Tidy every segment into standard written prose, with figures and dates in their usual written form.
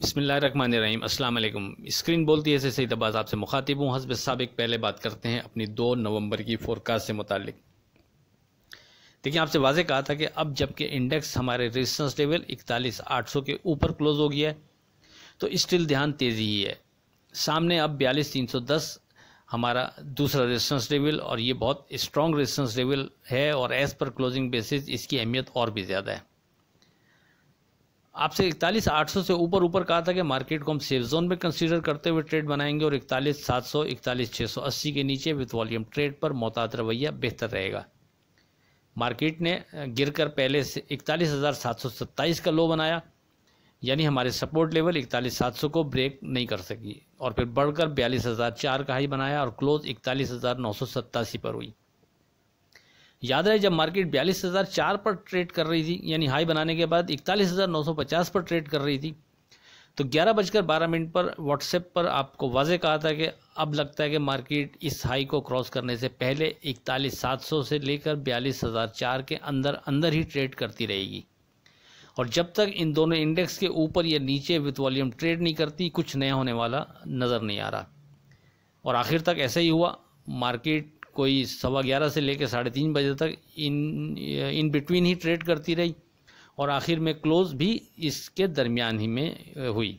बिस्मिल्लाहिर्रहमानिर्रहीम। अस्सलाम वालेकुम। स्क्रीन बोलती है सईद अब्बास आपसे मुखातिब हूँ। हस्ब साबिक पहले बात करते हैं अपनी 2 नवंबर की फोरकास्ट से मुतालिक। देखिए, आपसे वाज़े कहा था कि अब जबकि इंडेक्स हमारे रेजिस्टेंस लेवल 41,800 के ऊपर क्लोज हो गया है तो स्टिल ध्यान तेज़ी ही है। सामने अब 42,310 हमारा दूसरा रेजिस्टेंस लेवल और ये बहुत स्ट्रॉन्ग रेजिस्टेंस लेवल है और एज़ पर क्लोजिंग बेसिस इसकी अहमियत और भी ज़्यादा है। आपसे 41,800 से ऊपर कहा था कि मार्केट को हम सेफ जोन में कंसीडर करते हुए ट्रेड बनाएंगे और 41,700 41,680 के नीचे विथ वॉल्यूम ट्रेड पर मोहतात रवैया बेहतर रहेगा। मार्केट ने गिरकर पहले से 41,727 का लो बनाया, यानी हमारे सपोर्ट लेवल 41,700 को ब्रेक नहीं कर सकी और फिर बढ़कर 42,004 का हाई बनाया और क्लोज 41,987 पर हुई। याद रहे, जब मार्केट 42,004 पर ट्रेड कर रही थी, यानी हाई बनाने के बाद 41,950 पर ट्रेड कर रही थी, तो 11:12 पर व्हाट्सएप पर आपको वाज़े कहा था कि अब लगता है कि मार्केट इस हाई को क्रॉस करने से पहले 41,700 से लेकर 42,004 के अंदर ही ट्रेड करती रहेगी और जब तक इन दोनों इंडेक्स के ऊपर या नीचे विथ वॉल्यूम ट्रेड नहीं करती कुछ नया होने वाला नज़र नहीं आ रहा। और आखिर तक ऐसा ही हुआ। मार्केट कोई 11:15 से लेकर 3:30 बजे तक इन बिटवीन ही ट्रेड करती रही और आखिर में क्लोज भी इसके दरमियान ही में हुई।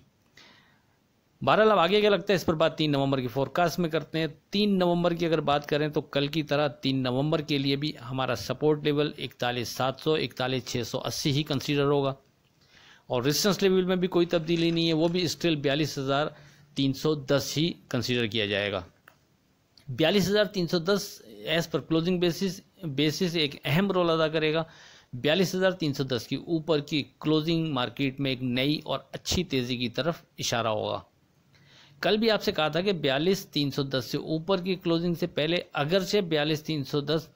बहरहाल अब आगे क्या लगता है इस पर बात 3 नवंबर की फोरकास्ट में करते हैं। 3 नवंबर की अगर बात करें तो कल की तरह 3 नवंबर के लिए भी हमारा सपोर्ट लेवल 41,700 41,680 ही कंसीडर होगा और रेजिस्टेंस लेवल में भी कोई तब्दीली नहीं है, वो भी स्टिल 42,310 ही कंसीडर किया जाएगा। 42,310 एज पर क्लोजिंग बेसिस एक अहम रोल अदा करेगा। 42,310 की ऊपर की क्लोजिंग मार्केट में एक नई और अच्छी तेज़ी की तरफ इशारा होगा। कल भी आपसे कहा था कि 42,310 से ऊपर की क्लोजिंग से पहले अगरचे 42,310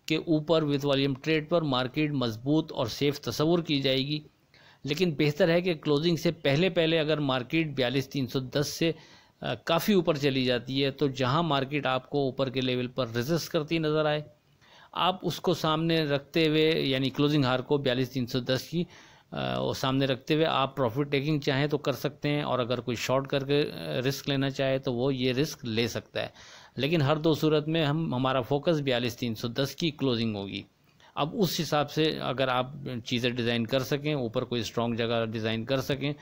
के ऊपर विथ वॉल्यूम ट्रेड पर मार्केट मजबूत और सेफ तस्वुर की जाएगी, लेकिन बेहतर है कि क्लोजिंग से पहले अगर मार्केट 42,310 से काफ़ी ऊपर चली जाती है तो जहां मार्केट आपको ऊपर के लेवल पर रेजिस्ट करती नज़र आए, आप उसको सामने रखते हुए, यानी क्लोजिंग हार को 42,310 की सामने रखते हुए आप प्रॉफिट टेकिंग चाहें तो कर सकते हैं और अगर कोई शॉर्ट करके रिस्क लेना चाहे तो वो ये रिस्क ले सकता है। लेकिन हर दो सूरत में हमारा फोकस 42,310 की क्लोजिंग होगी। अब उस हिसाब से अगर आप चीज़ें डिज़ाइन कर सकें, ऊपर कोई स्ट्रॉन्ग जगह डिज़ाइन कर सकें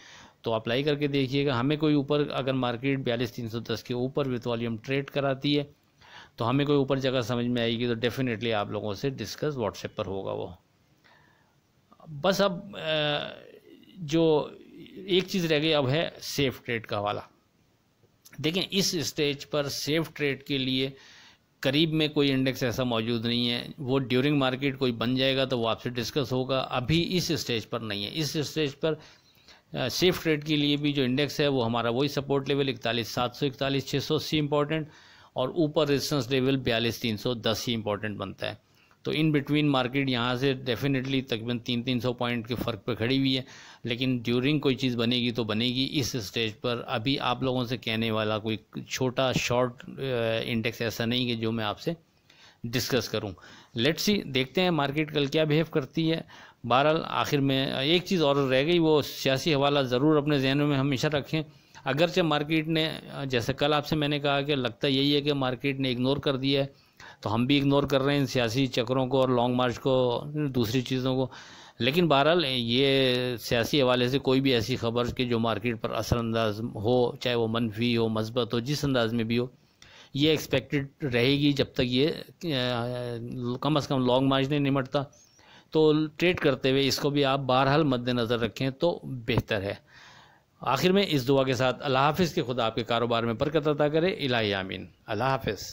तो अप्लाई करके देखिएगा। हमें कोई ऊपर अगर मार्केट 42,310 के ऊपर विथ वॉल्यूम ट्रेड कराती है तो हमें कोई ऊपर जगह समझ में आएगी तो डेफिनेटली आप लोगों से डिस्कस व्हाट्सएप पर होगा। वो बस अब जो एक चीज़ रह गई अब है सेफ ट्रेड का हवाला। देखें, इस स्टेज पर सेफ ट्रेड के लिए करीब में कोई इंडेक्स ऐसा मौजूद नहीं है। वो ड्यूरिंग मार्केट कोई बन जाएगा तो वो आपसे डिस्कस होगा, अभी इस स्टेज पर नहीं है। इस स्टेज पर सेफ ट्रेड के लिए भी जो इंडेक्स है वो हमारा वही सपोर्ट लेवल 41,700 41,680 इंपॉर्टेंट और ऊपर रेजिस्टेंस लेवल 42,310 ही इंपॉर्टेंट बनता है। तो इन बिटवीन मार्केट यहाँ से डेफिनेटली तकरीबन 300 पॉइंट के फ़र्क पे खड़ी हुई है, लेकिन ड्यूरिंग कोई चीज़ बनेगी तो बनेगी। इस स्टेज पर अभी आप लोगों से कहने वाला कोई छोटा शॉर्ट इंडेक्स ऐसा नहीं कि जो मैं आपसे डिस्कस करूं। लेट्स सी, देखते हैं मार्केट कल क्या बिहेव करती है। बहरहाल आखिर में एक चीज़ और रह गई, वो सियासी हवाला ज़रूर अपने जहनों में हमेशा रखें। अगरचे मार्केट ने, जैसे कल आपसे मैंने कहा कि लगता यही है कि मार्केट ने इग्नोर कर दिया है, तो हम भी इग्नोर कर रहे हैं इन सियासी चक्रों को और लॉन्ग मार्च को, दूसरी चीज़ों को। लेकिन बहरहाल ये सियासी हवाले से कोई भी ऐसी खबर कि जो मार्केट पर असरअंदाज हो, चाहे वो मनफी हो, मस्बत हो, जिस अंदाज में भी हो, ये एक्सपेक्टेड रहेगी जब तक ये कम से कम लॉन्ग मार्च नहीं निमटता। तो ट्रेड करते हुए इसको भी आप बहरहाल मद्देनज़र रखें तो बेहतर है। आखिर में इस दुआ के साथ अल्लाह हाफिज़ के खुदा आपके कारोबार में बरकत अता करे। इलाही आमीन। अल्लाह हाफिज़।